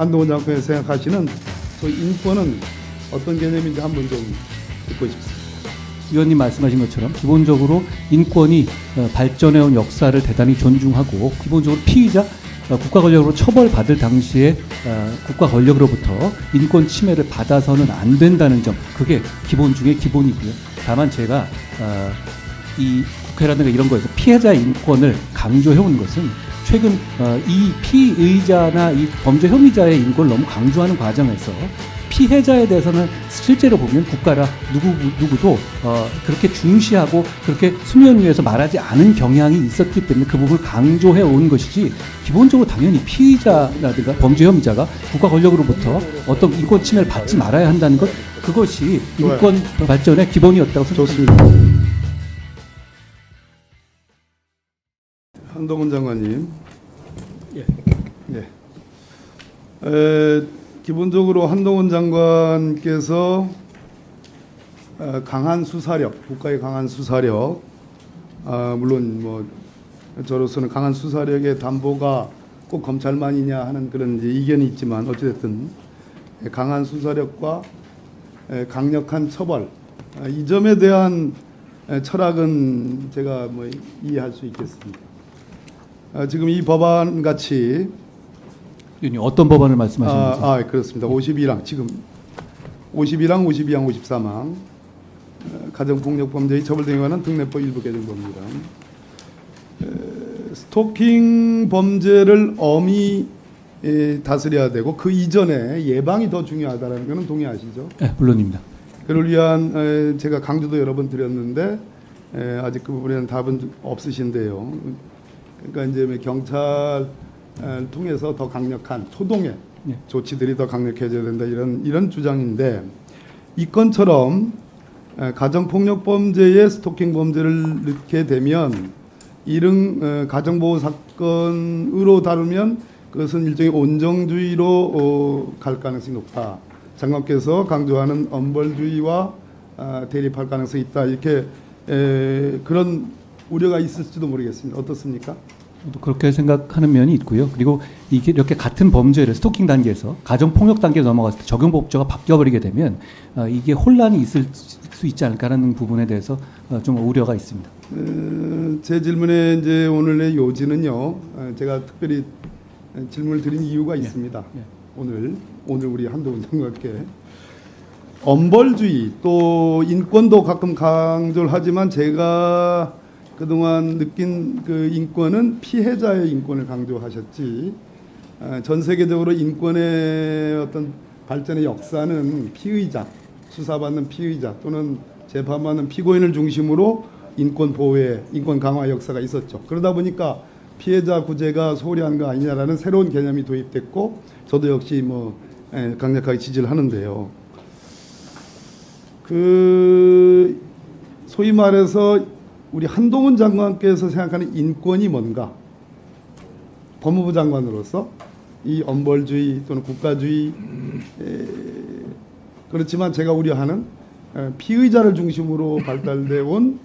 한동훈 장관이 생각하시는 소위 인권은 어떤 개념인지 한번 좀 듣고 싶습니다. 위원님 말씀하신 것처럼 기본적으로 인권이 발전해온 역사를 대단히 존중하고 기본적으로 피의자 국가 권력으로 처벌받을 당시에 국가 권력으로부터 인권 침해를 받아서는 안 된다는 점, 그게 기본 중에 기본이고요. 다만 제가 이 국회라든가 이런 거에서 피해자 인권을 강조해온 것은 최근 이 피의자나 이 범죄 혐의자의 인권을 너무 강조하는 과정에서 피해자에 대해서는 실제로 보면 국가라 누구도 그렇게 중시하고 그렇게 수면 위에서 말하지 않은 경향이 있었기 때문에 그 부분을 강조해 온 것이지, 기본적으로 당연히 피의자라든가 범죄 혐의자가 국가 권력으로부터 어떤 인권 침해를 받지 말아야 한다는 것, 그것이 인권 발전의 기본이었다고 생각합니다. 좋습니다. 한동훈 장관님. 기본적으로 한동훈 장관께서 강한 수사력, 국가의 강한 수사력, 물론 뭐 저로서는 강한 수사력의 담보가 꼭 검찰만이냐 하는 그런 이제 이견이 있지만 어찌됐든 강한 수사력과 강력한 처벌, 이 점에 대한 철학은 제가 뭐 이해할 수 있겠습니다. 지금 이 법안 같이 어떤 법안을 말씀하시는 거죠? 그렇습니다. 51항, 지금 51항, 52항, 53항 가정폭력범죄의 처벌 등에 관한 특례법 일부 개정법입니다. 스토킹 범죄를 엄히 다스려야 되고 그 이전에 예방이 더 중요하다는 것은 동의하시죠? 네, 물론입니다. 그를 위한 제가 강조도 여러 번 드렸는데 아직 그 부분에는 답은 없으신데요. 그러니까 이제 경찰 통해서 더 강력한 초동의 조치들이 더 강력해져야 된다, 이런 주장인데, 이 건처럼 가정폭력 범죄에 스토킹 범죄를 넣게 되면 이런 가정보호 사건으로 다루면 그것은 일종의 온정주의로 갈 가능성이 높다. 장관께서 강조하는 엄벌주의와 대립할 가능성이 있다, 이렇게 그런 우려가 있을지도 모르겠습니다. 어떻습니까? 그렇게 생각하는 면이 있고요. 그리고 이게 이렇게 같은 범죄를 스토킹 단계에서 가정폭력 단계에 넘어갔을 때 적용법조가 바뀌어버리게 되면 이게 혼란이 있을 수 있지 않을까라는 부분에 대해서 좀 우려가 있습니다. 제 질문의 이제 오늘의 요지는요, 제가 특별히 질문을 드린 이유가 있습니다. 오늘 우리 한동훈 장관께 엄벌주의 또 인권도 가끔 강조를 하지만 제가 그동안 느낀 그 인권은 피해자의 인권을 강조하셨지, 전 세계적으로 인권의 어떤 발전의 역사는 피의자, 수사받는 피의자 또는 재판받는 피고인을 중심으로 인권 보호의 인권 강화 역사가 있었죠. 그러다 보니까 피해자 구제가 소홀히 한 거 아니냐라는 새로운 개념이 도입됐고, 저도 역시 뭐 강력하게 지지를 하는데요. 그 소위 말해서 우리 한동훈 장관께서 생각하는 인권이 뭔가, 법무부 장관으로서 이 엄벌주의 또는 국가주의, 그렇지만 제가 우려하는 피의자를 중심으로 발달되어 온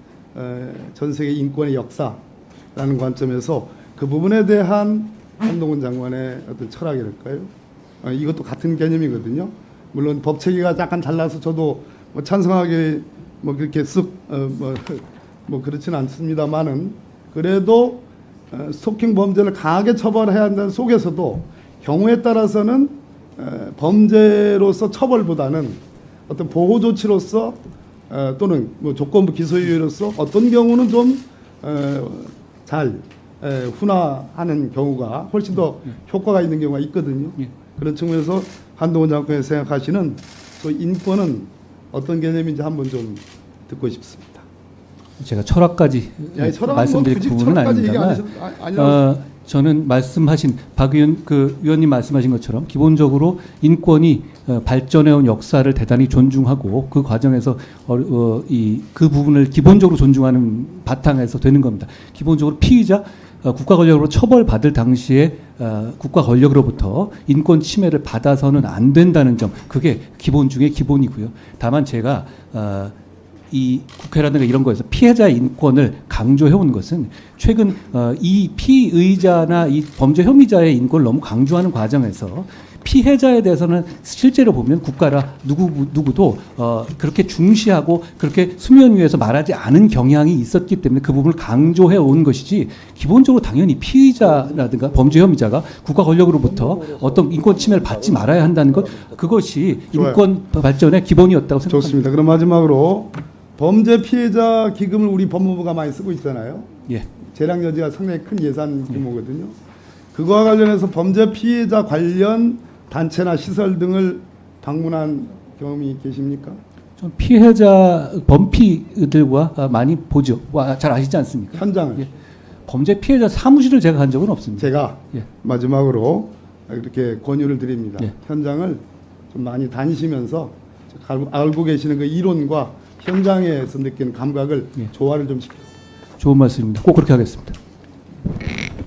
전 세계 인권의 역사라는 관점에서 그 부분에 대한 한동훈 장관의 어떤 철학이랄까요? 이것도 같은 개념이거든요. 물론 법 체계가 약간 달라서 저도 뭐 찬성하게 뭐 그렇게 쓱 뭐 그렇지는 않습니다만은, 그래도 스토킹 범죄를 강하게 처벌해야 한다는 속에서도 경우에 따라서는 범죄로서 처벌보다는 어떤 보호 조치로서 또는 뭐 조건부 기소유예로서 어떤 경우는 좀 잘 훈화하는 경우가 훨씬 더 효과가 있는 경우가 있거든요. 그런 측면에서 한동훈 장관이 생각하시는 또 인권은 어떤 개념인지 한번 좀 듣고 싶습니다. 제가 철학까지 말씀드릴 부분은 아닙니다만, 저는 말씀하신 박 의원, 그 위원님 말씀하신 것처럼 기본적으로 인권이 발전해온 역사를 대단히 존중하고 그 과정에서 그 부분을 기본적으로 존중하는 바탕에서 되는 겁니다. 기본적으로 피의자 국가 권력으로 처벌받을 당시에 국가 권력으로부터 인권 침해를 받아서는 안 된다는 점, 그게 기본 중에 기본이고요. 다만 제가 이 국회라든가 이런 거에서 피해자 인권을 강조해온 것은 최근 이 피의자나 이 범죄 혐의자의 인권을 너무 강조하는 과정에서 피해자에 대해서는 실제로 보면 국가라 누구도 그렇게 중시하고 그렇게 수면 위에서 말하지 않은 경향이 있었기 때문에 그 부분을 강조해 온 것이지, 기본적으로 당연히 피의자라든가 범죄 혐의자가 국가 권력으로부터 어떤 인권 침해를 받지 말아야 한다는 것, 그것이 좋아요. 인권 발전의 기본이었다고 생각합니다. 좋습니다. 그럼 마지막으로 범죄 피해자 기금을 우리 법무부가 많이 쓰고 있잖아요. 예. 재량 여지가 상당히 큰 예산 규모거든요. 그거와 관련해서 범죄 피해자 관련 단체나 시설 등을 방문한 경험이 계십니까? 좀 피해자 범피들과 많이 보죠. 잘 아시지 않습니까? 현장을. 예. 범죄 피해자 사무실을 제가 간 적은 없습니다. 제가 예. 마지막으로 이렇게 권유를 드립니다. 예. 현장을 좀 많이 다니시면서 알고 계시는 그 이론과 현장에서 느끼는 감각을 예. 조화를 좀 시켜요. 좋은 말씀입니다. 꼭 그렇게 하겠습니다.